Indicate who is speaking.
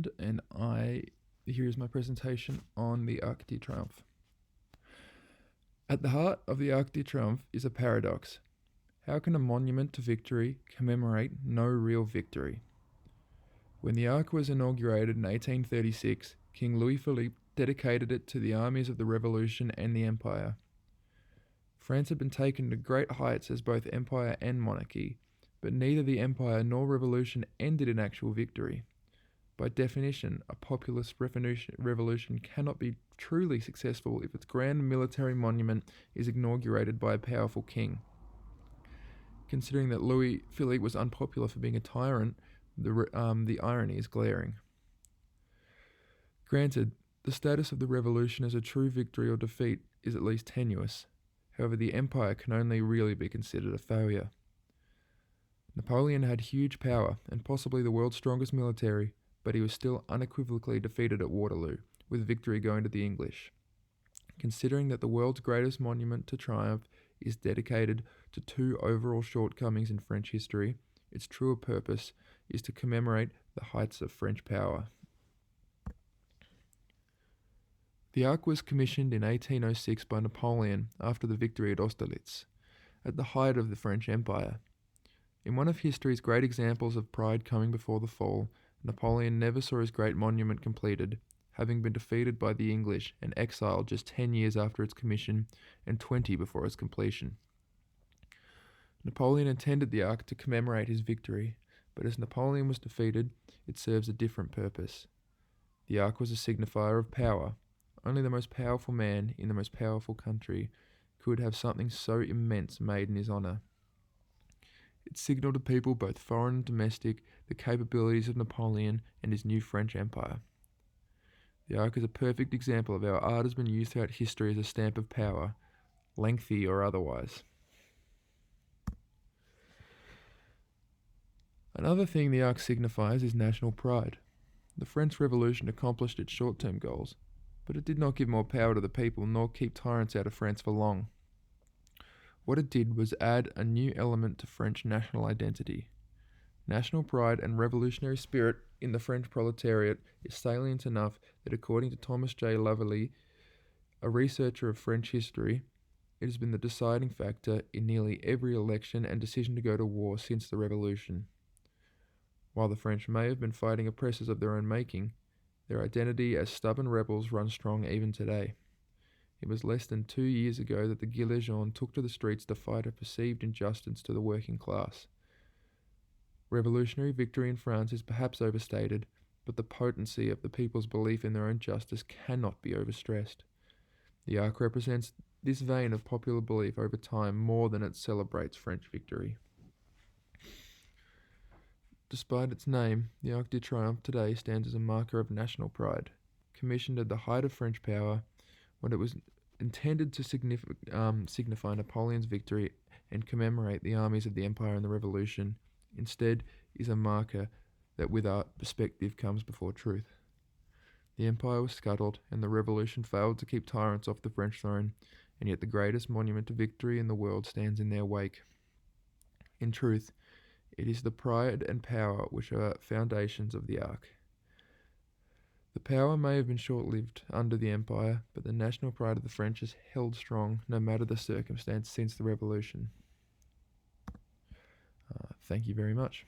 Speaker 1: Desmond, and here is my presentation on the Arc de Triomphe. At the heart of the Arc de Triomphe is a paradox. How can a monument to victory commemorate no real victory? When the Arc was inaugurated in 1836, King Louis Philippe dedicated it to the armies of the Revolution and the Empire. France had been taken to great heights as both empire and monarchy, but neither the Empire nor Revolution ended in actual victory. By definition, a populist revolution cannot be truly successful if its grand military monument is inaugurated by a powerful king. Considering that Louis Philippe was unpopular for being a tyrant, the irony is glaring. Granted, the status of the revolution as a true victory or defeat is at least tenuous. However, the empire can only really be considered a failure. Napoleon had huge power and possibly the world's strongest military, but he was still unequivocally defeated at Waterloo, with victory going to the English. Considering that the world's greatest monument to triumph is dedicated to two overall shortcomings in French history, its truer purpose is to commemorate the heights of French power. The Arc was commissioned in 1806 by Napoleon after the victory at Austerlitz, at the height of the French Empire. In one of history's great examples of pride coming before the fall, Napoleon never saw his great monument completed, having been defeated by the English and exiled just 10 years after its commission and 20 before its completion. Napoleon intended the Arc to commemorate his victory, but as Napoleon was defeated, it serves a different purpose. The Arc was a signifier of power. Only the most powerful man in the most powerful country could have something so immense made in his honour. It signalled to people, both foreign and domestic, the capabilities of Napoleon and his new French Empire. The Arc is a perfect example of how art has been used throughout history as a stamp of power, lengthy or otherwise. Another thing the Arc signifies is national pride. The French Revolution accomplished its short-term goals, but it did not give more power to the people nor keep tyrants out of France for long. What it did was add a new element to French national identity. National pride and revolutionary spirit in the French proletariat is salient enough that, according to Thomas J. Lavallee, a researcher of French history, it has been the deciding factor in nearly every election and decision to go to war since the Revolution. While the French may have been fighting oppressors of their own making, their identity as stubborn rebels runs strong even today. It was less than 2 years ago that the Gilets jaunes took to the streets to fight a perceived injustice to the working class. Revolutionary victory in France is perhaps overstated, but the potency of the people's belief in their own justice cannot be overstressed. The Arc represents this vein of popular belief over time more than it celebrates French victory. Despite its name, the Arc de Triomphe today stands as a marker of national pride. Commissioned at the height of French power, when it was intended to signify Napoleon's victory and commemorate the armies of the Empire and the Revolution, instead is a marker that with art perspective comes before truth. The Empire was scuttled and the Revolution failed to keep tyrants off the French throne, and yet the greatest monument to victory in the world stands in their wake. In truth, it is the pride and power which are foundations of the Arc. The power may have been short-lived under the Empire, but the national pride of the French has held strong no matter the circumstance since the Revolution. Thank you very much.